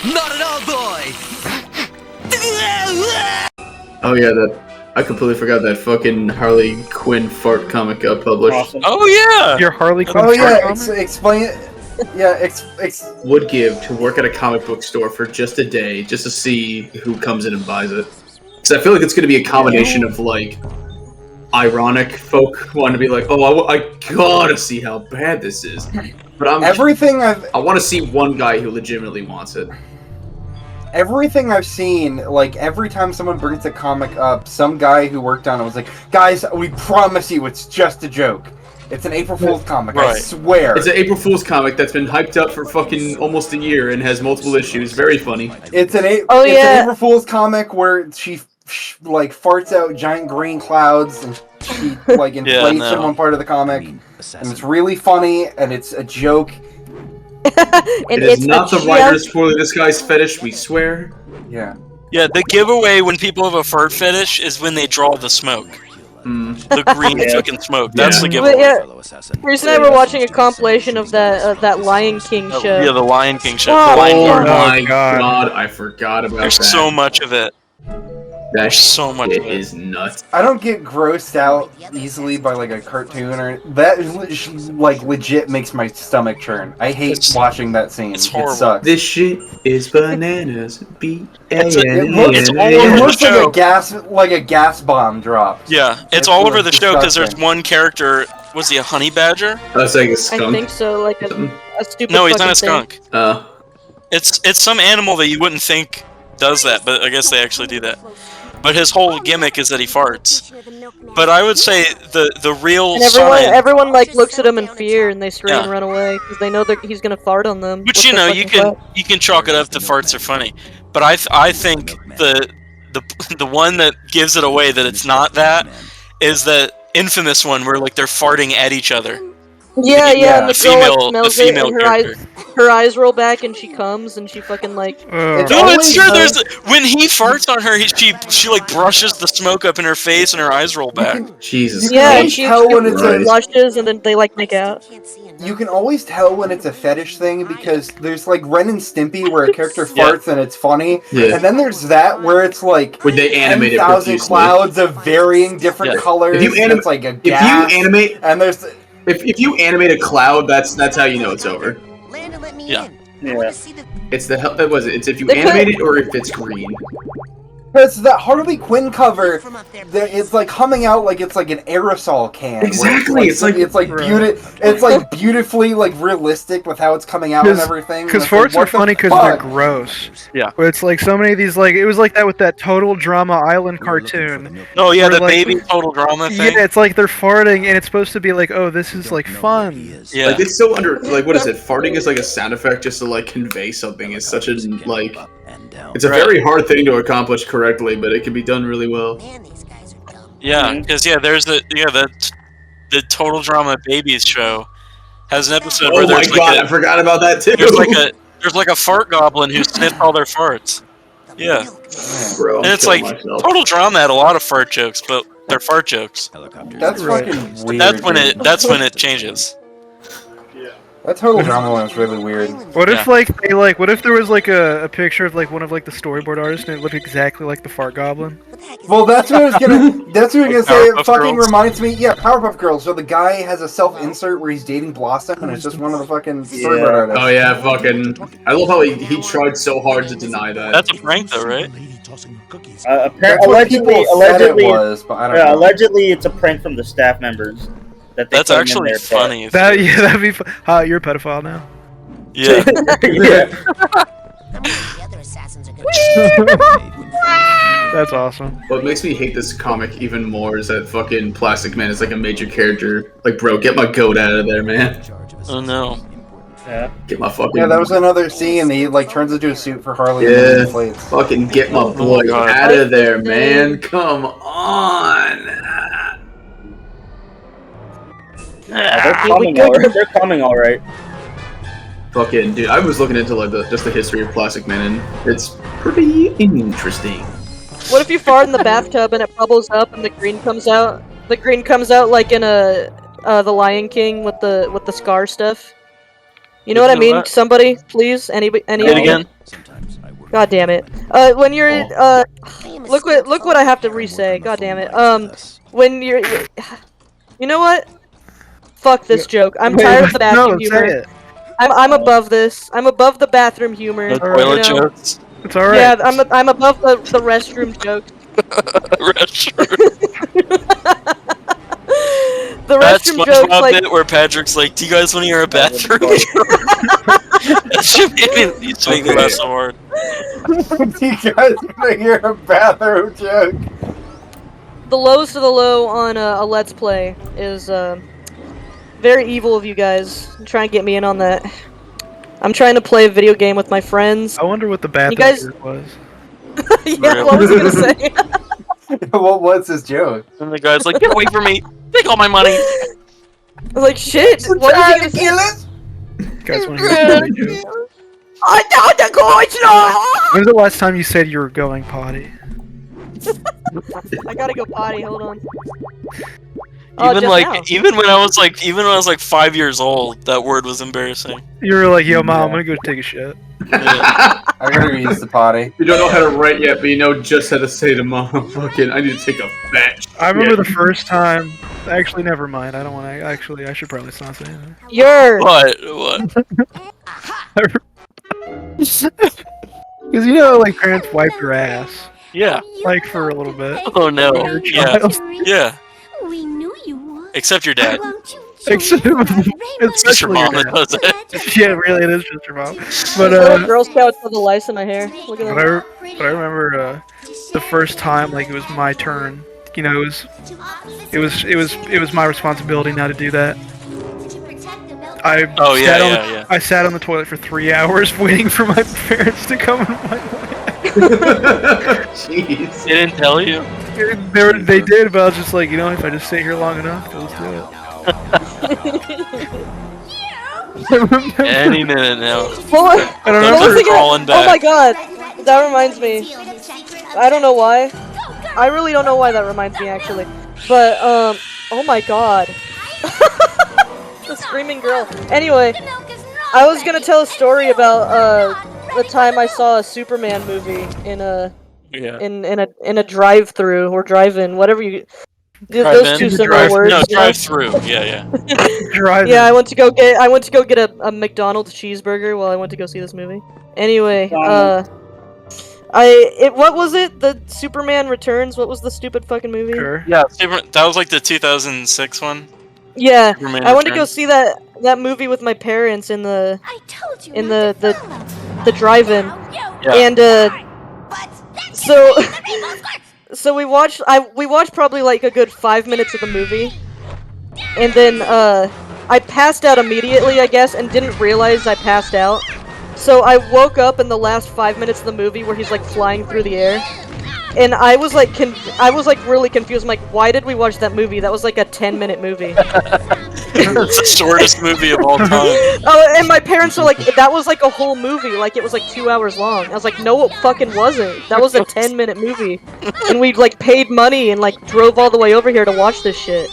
Not at all, boy! Oh yeah, I completely forgot that fucking Harley Quinn fart comic got published. Awesome. Oh yeah! Your Harley Quinn. Oh yeah, fart comic? explain it. Yeah, Would give to work at a comic book store for just a day, just to see who comes in and buys it. Because I feel like it's going to be a combination of like ironic folk wanting to be like, oh, I gotta see how bad this is, but I want to see one guy who legitimately wants it. Everything I've seen, like, every time someone brings a comic up, some guy who worked on it was like, guys, we promise you it's just a joke. It's an April Fool's comic, I swear. It's an April Fool's comic that's been hyped up for fucking almost a year and has multiple issues. Very funny. It's an April Fool's comic where she, like, farts out giant green clouds and she, like, inflates in one part of the comic. And it's really funny, and it's a joke. It is not the writers for this guy's fetish, we swear. Yeah. Yeah, the giveaway when people have a fart fetish is when they draw the smoke. The green fucking smoke. That's the giveaway. The reason I were watching a compilation of that Lion King show. Yeah, the Lion King show. Oh, Oh my god, I forgot about that. There's so much of it. There's so much of it. Is nuts. I don't get grossed out easily by, like, a cartoon or... That, like, legit makes my stomach churn. I hate watching that scene. It's horrible. It sucks. This shit is bananas. It looks like a gas bomb dropped. Yeah, it's all over the show because there's one character. Was he a honey badger? I was like a skunk. I think so, like a stupid. No, he's not a skunk. Oh. It's some animal that you wouldn't think does that, but I guess they actually do that. But his whole gimmick is that he farts. But I would say the real and everyone like looks at him in fear and they scream and run away because they know that he's gonna fart on them. But you know, you can chalk it up to farts are funny. But I think the one that gives it away that it's not that is that infamous one where like they're farting at each other. Yeah, and the female character. Her eyes roll back and she comes and she fucking like. No, it's true. When he farts on her, she like brushes the smoke up in her face and her eyes roll back. Jesus. Yeah, and she blushes and then they like make out. You can always tell when it's a fetish thing because there's like Ren and Stimpy where a character farts and it's funny, and then there's that where it's like when they animate 10,000 clouds of varying different colors. It's like a gas. If you animate, and there's. If you animate a cloud, that's how you know it's over. Yeah. It's what was it? It's if you animate it or if it's green. Because that Harley Quinn cover, it's like coming out like it's like an aerosol can. Exactly. It's like beautifully like realistic with how it's coming out and everything. Because farts are funny because they're gross. Yeah. But it's like so many of these like it was like that with that Total Drama Island cartoon. Oh yeah, the baby Total Drama thing. Yeah, it's like they're farting and it's supposed to be like, oh, this is like fun. Yeah. Like it's so like what is it? Farting is like a sound effect just to like convey something. It's such a like. It's a very hard thing to accomplish correctly, but it can be done really well. Yeah, because there's the Total Drama Babies show has an episode where there's I forgot about that too. There's like a fart goblin who sniffed all their farts. Yeah, bro, and it's like Total Drama had a lot of fart jokes, but they're fart jokes. That's fucking weird. That's when it changes. That Total Drama one is really weird. What if what if there was like a picture of like one of like the storyboard artists and it looked exactly like the fart goblin? Well, that's what I was gonna say. It fucking reminds me. Yeah, Powerpuff Girls. So the guy has a self-insert where he's dating Blossom, and it's just one of the fucking storyboard artists. Oh yeah, fucking. I love how he tried so hard to deny that. That's a prank, though, right? Allegedly, it was, but I don't know. Allegedly, it's a prank from the staff members. That's actually funny. That'd be. You're a pedophile now. Yeah. That's awesome. What makes me hate this comic even more is that fucking Plastic Man is like a major character. Like, bro, get my goat out of there, man. Oh no. Yeah. Get my fucking. Yeah, that was another scene. He like turns into a suit for Harley. Yeah. And fucking get my boy out of there, man. Come on. They're coming all right. Fucking dude, I was looking into like just the history of Plastic Man, and it's pretty interesting. What if you fart in the bathtub and it bubbles up and the green comes out? The green comes out like in the Lion King with the scar stuff. You know what I mean? Somebody, please, any again? God damn it. When you're look what I have to re-say. God damn it. When you're you know what? Fuck this joke. I'm tired of the bathroom humor. Say it. I'm above this. I'm above the bathroom humor. No you toilet know? jokes. It's alright. Yeah, I'm above the restroom jokes. The That restroom jokes SpongeBob like bit where Patrick's like, "Do you guys want to hear a bathroom?" That shit used to make me laugh so hard. Do you guys want to hear a bathroom joke? the lowest of the low on a Let's Play is very evil of you guys. Try and get me in on that. I'm trying to play a video game with my friends. I wonder what the bathroom guys- joke was. Yeah, what was I gonna say? What was his joke? And the guy's like, "Get away from me! Take all my money!" Like shit. What was he gonna say? You guys want to hear a funny joke? I don't know. When's the last time you said you were going potty? I gotta go potty. Hold on. Even just now. even when I was like 5 years old, that word was embarrassing. You were like, yo, mom, I'm gonna go take a shit. Yeah. I gotta use the potty. You don't know how to write yet, but you know just how to say to mom, fucking, I need to take a fat shit. I remember the first time. Actually, never mind. I don't want to. Actually, I should probably stop saying You're. What? that. Because you know, like parents wipe your ass, Yeah. like for a little bit. Oh no. When you're a Yeah. child. Yeah. We knew you would. Except your dad. Except- It's just your Especially mom your that does it. Yeah, really, it is just your mom. There's But little Girl Scouts with the lice in my hair. Look at that. but I remember the first time, like it was my turn. You know, it was my responsibility now to do that. I I sat on the toilet for 3 hours waiting for my parents to come and wipe my Jeez. They didn't tell you? They did, but I was just like, you know, if I just sit here long enough, they'll just do it. Any minute now. What? I don't What know. was I gonna- Crawling back. Oh my god. That reminds me. I don't know why. I really don't know why that reminds me actually. But oh my god. The screaming girl. Anyway, I was gonna tell a story about the time I saw a Superman movie in a drive-through or drive-in, whatever you. Those two similar words. No, you know? drive through. Yeah. Yeah, I went to go get a McDonald's cheeseburger while I went to go see this movie. Anyway, what was it? The Superman Returns? What was the stupid fucking movie? Sure. Yeah, that was like the 2006 one. Yeah, Superman I went to go Returns. see that movie with my parents in the the drive-in, Yeah. and so we watched probably like a good 5 minutes of the movie, and then I passed out immediately, I guess, and didn't realize I passed out. So I woke up in the last 5 minutes of the movie where he's like flying through the air. And I was like really confused. I'm like, why did we watch that movie? That was like a 10-minute movie. It's the shortest movie of all time. Oh, and my parents were like, that was like a whole movie. Like it was like 2 hours long. I was like, no, it fucking wasn't. That was a 10-minute movie. And we like paid money and like drove all the way over here to watch this shit.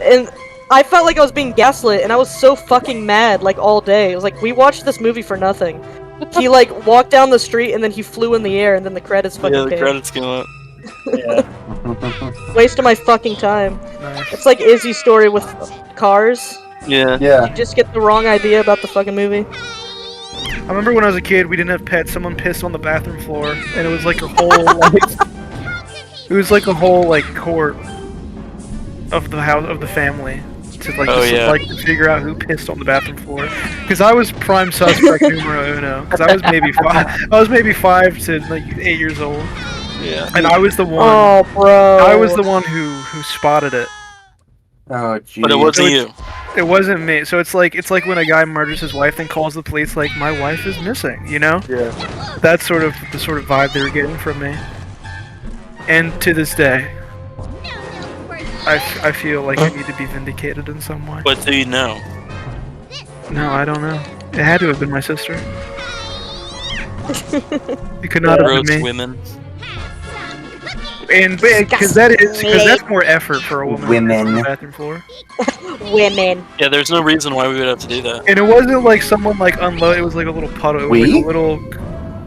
And I felt like I was being gaslit, and I was so fucking mad like all day. It was like, we watched this movie for nothing. He like walked down the street and then he flew in the air and then the credits fucking Yeah, the came. credits came up. Yeah. Waste of my fucking time. Nice. It's like Izzy's story with cars. Yeah. Yeah. You just get the wrong idea about the fucking movie. I remember when I was a kid, we didn't have pets. Someone pissed on the bathroom floor, and it was like a whole like, it was like a whole like court of the house of the family to like to figure out who pissed on the bathroom floor. Because I was prime suspect numero uno. Because I was maybe 5 to like 8 years old, Yeah. and I was the one. Oh, bro. I was the one who spotted it. Oh, geez. But it wasn't you. It wasn't me. So it's like when a guy murders his wife and calls the police like, my wife is missing, you know? Yeah. That's sort of the sort of vibe they were getting from me. And to this day, I feel like I need to be vindicated in some way. What do you know? No, I don't know. It had to have been my sister. It could not have Gross been me. women. And because that's more effort for a woman Women. on the bathroom floor. Women. Yeah, there's no reason why we would have to do that. And it wasn't like someone like unload. It was like a little puddle. It was like a little.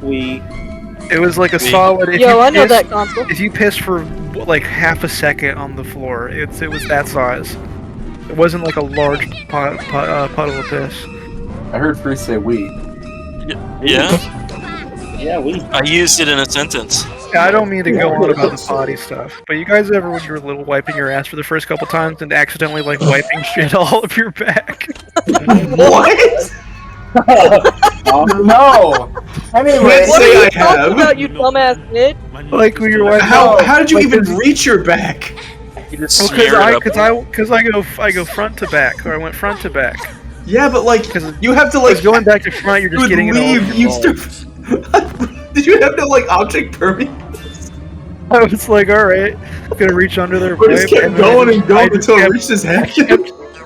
It was like a solid. Yo, I know that console. If you pissed for like half a second on the floor, it was that size. It wasn't like a large puddle of piss. I heard Free say we. Yeah? Yeah, we. I used it in a sentence. Yeah, I don't mean to go on about the potty stuff, but you guys ever, when you were little, wiping your ass for the first couple times and accidentally like wiping shit all of your back? What? No. Anyway, What are you I talking have. about, you dumbass bitch? Like when you're wiping. How did you like even this- reach your back? You just Well, smear it up. because I go front to back, or I went front to back. Yeah, but like, 'Cause you have to Because like going back to front, you're you just would getting it all leave. over You your balls. Did you have no like object permit? I was like, all right, I'm gonna reach under their But just pipe, kept then going and I going just until it kept- reached his head.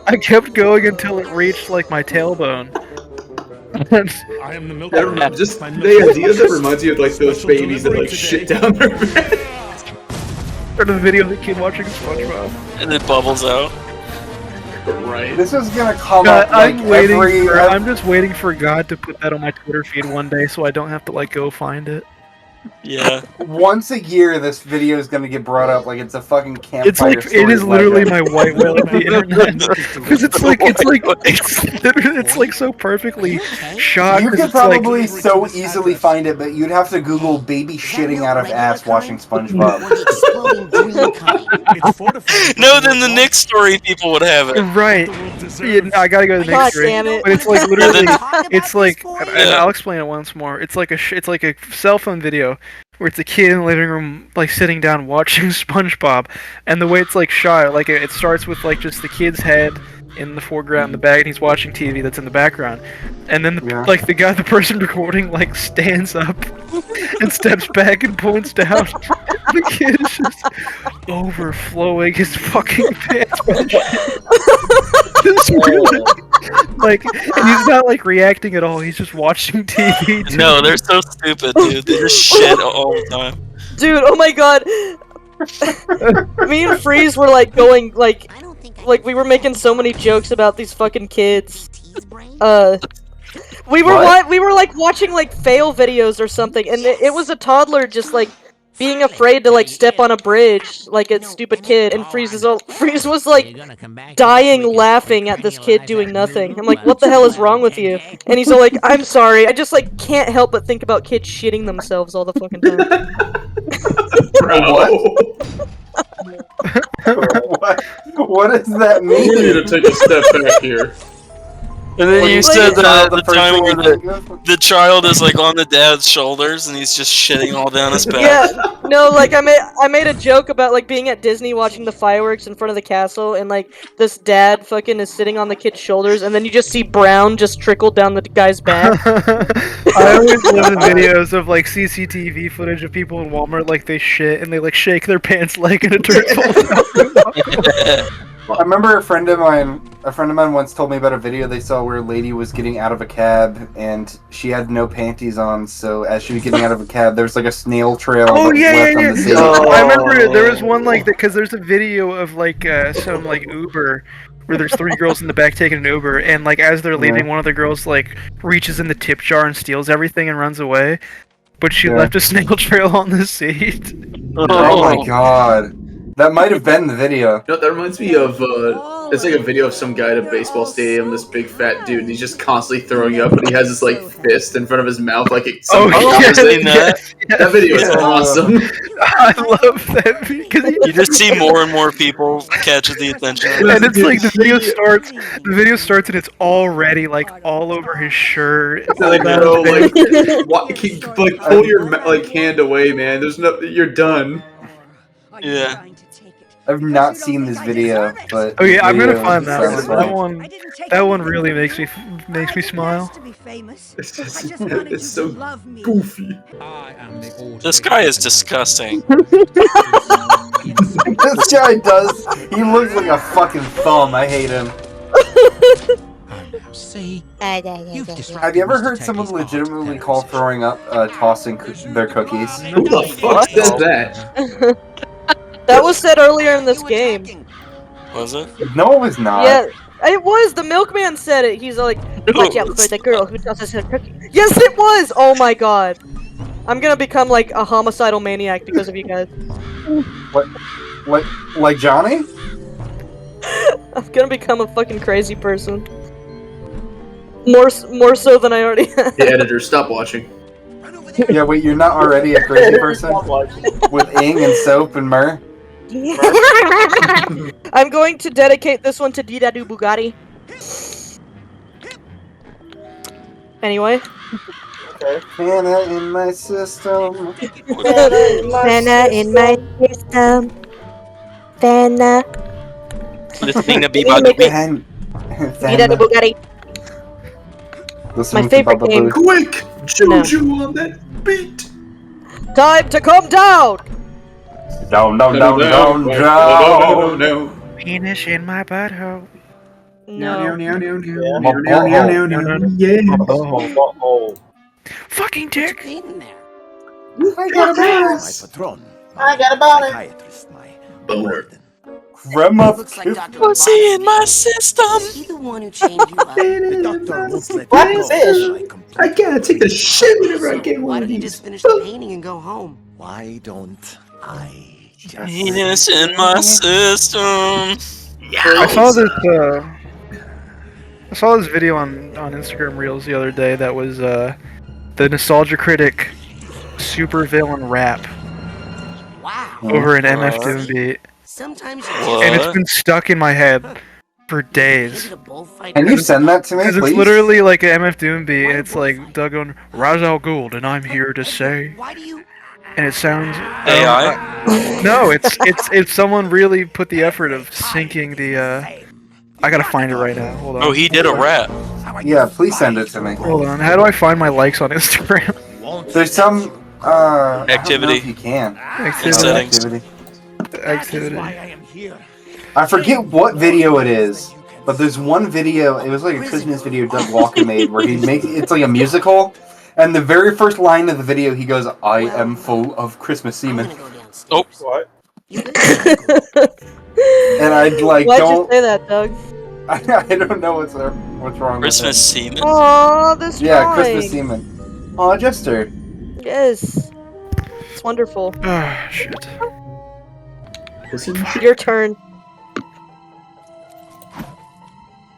I kept going until it reached like my tailbone. I am the milk. Just the idea that reminds you of like those babies that like shit down their bed. Or the video of the kid watching SpongeBob. And it bubbles out. Right. this is gonna come God, up like I'm just waiting for God to put that on my Twitter feed one day, so I don't have to like go find it. Yeah. once a year. This video is gonna get brought up like it's a fucking campfire. It's like story it is literally legend. my white whale of the internet because it's like so perfectly shot. You 'cause could it's like- probably so easily find it, but you'd have to Google baby shitting out of ass watching SpongeBob. No, then the Nick story people would have it. Right. Yeah, no, I gotta go to the God next damn it. But it's like literally, it's like, and Yeah. I'll explain it once more. It's like it's like a cell phone video where it's a kid in the living room, like sitting down watching SpongeBob, and the way it's like shot, like it starts with like just the kid's head in the foreground, the bag, and he's watching TV that's in the background, and then like the person recording like stands up and steps back and points down. The kid is just overflowing his fucking pants. Just really, like, and he's not like reacting at all. He's just watching TV. too. No, they're so stupid, dude. They just shit all the time. Dude, oh my god. Me and Freeze were like going like we were making so many jokes about these fucking kids. We were like watching like fail videos or something, and it was a toddler just like being afraid to like step on a bridge like a stupid kid, and Freeze was like dying laughing at this kid doing nothing. I'm like, what the hell is wrong with you? And he's all like, I'm sorry, I just like can't help but think about kids shitting themselves all the fucking time. What does that We need mean? to take a step back here. And then you said the first time thing where you think of? the child is like on the dad's shoulders and he's just shitting all down his back. Yeah, no, like I made a joke about like being at Disney watching the fireworks in front of the castle, and like this dad fucking is sitting on the kid's shoulders, and then you just see brown just trickle down the guy's back. I always love the videos of like CCTV footage of people in Walmart like they shit and they like shake their pants leg and it turns falls out. I remember a friend of mine once told me about a video they saw where a lady was getting out of a cab and she had no panties on, so as she was getting out of a cab, there was like a snail trail that was left on the seat. I remember there was one like because there's a video of like some like Uber where there's 3 girls in the back taking an Uber, and like as they're leaving, one of the girls like reaches in the tip jar and steals everything and runs away, but she left a snail trail on the seat. Oh my god. That might have been the video. No, that reminds me of, it's like a video of some guy at a baseball stadium, this big fat dude, and he's just constantly throwing up, and he has this, like, fist in front of his mouth, like it's that video is awesome. I love that because You just see more and more people catch the attention. and it's like the video starts and it's already like all over his shirt. It's like, bro, like pull your like hand away, man. There's no, you're done. Yeah. I've not seen this video, but Oh yeah, I'm gonna video find that sounds one. funny. That one really makes me smile. It's so goofy. This guy is disgusting. This guy does. He looks like a fucking thumb. I hate him. Have you ever heard someone legitimately call throwing up tossing their cookies? Who the fuck says that? That was said earlier in this game. Was it? No, it was not. Yeah, it was. The milkman said it. He's like, watch out for the girl who tosses her cookie. Yes, it was! Oh my god. I'm gonna become like a homicidal maniac because of you guys. What? Like Johnny? I'm gonna become a fucking crazy person. More so than I already am. The editor, stop watching. Yeah, wait, you're not already a crazy person? With Ing and Soap and Myrrh? I'm going to dedicate this one to Didadu Bugatti. Anyway. Anna in my system. Anna in my system. Fana. The thing to be by the beat. Didadu Bugatti. My favorite game. Quick! Juju on that beat! Time to come down! Down. Penis in my butthole. No. Oh. Fucking dick. I got a bonus. I got a bonus. Boner. Grandma. Pussy in my system. Is he the one who chained you up? The doctor won't let What me go. is this? I gotta take the shit whenever I get Why one of don't you these. just finish the painting and go home? Why don't I just... Penis in my system. I saw this video on Instagram Reels the other day that was the Nostalgia Critic super villain rap Wow. over an MF Doom beat, Sometimes and it's been stuck in my head for days. Can you send that to me, Because please? it's literally like an MF Doom beat, and it's like Doug going, Ra's al Ghul, and I'm here to say, Why do you? and it sounds AI? no, it's someone really put the effort of syncing the. I gotta find it right now. Hold on. Oh, he did a rap. Yeah, please send it to me. Hold on. How do I find my likes on Instagram? There's some I don't know Activity. if you can. Settings. Activity. I forget what video it is, but there's one video. It was like a Christmas video Doug Walker made where he makes it's like a musical, and the very first line of the video he goes, "I am full of Christmas semen," Oh, What? and I like Why'd don't. you say that, Doug? I don't know what's wrong. Christmas with semen. Aww, this it. Yeah, drawing. Christmas semen. Oh, Jester. Yes. It's wonderful. Ah, shit. Your turn.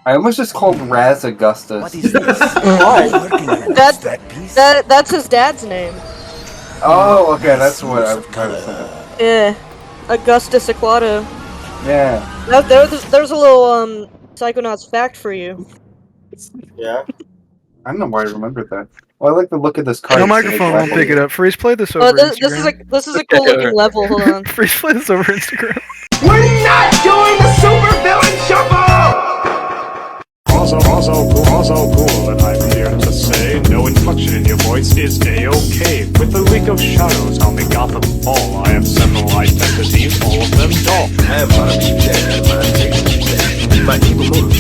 I almost just called Raz Augustus. What is this? That's his dad's name. Oh, okay, that's what I was thinking. Yeah. Augustus Aquato. Yeah. There's a little Psychonauts fact for you. Yeah. I don't know why I remembered that. Well, I like the look of this card. No microphone won't pick it up. Freeze, play this over Oh, Instagram. this is a cool looking level. Hold on. Freeze, play this over Instagram. We're not doing the super villain shuffle! Also cool, and I'm here to say no inflection in your voice is A-OK. With the League of Shadows, I'll make Gotham fall. I have several identities, all of them dull. I have my objective, my evil motive.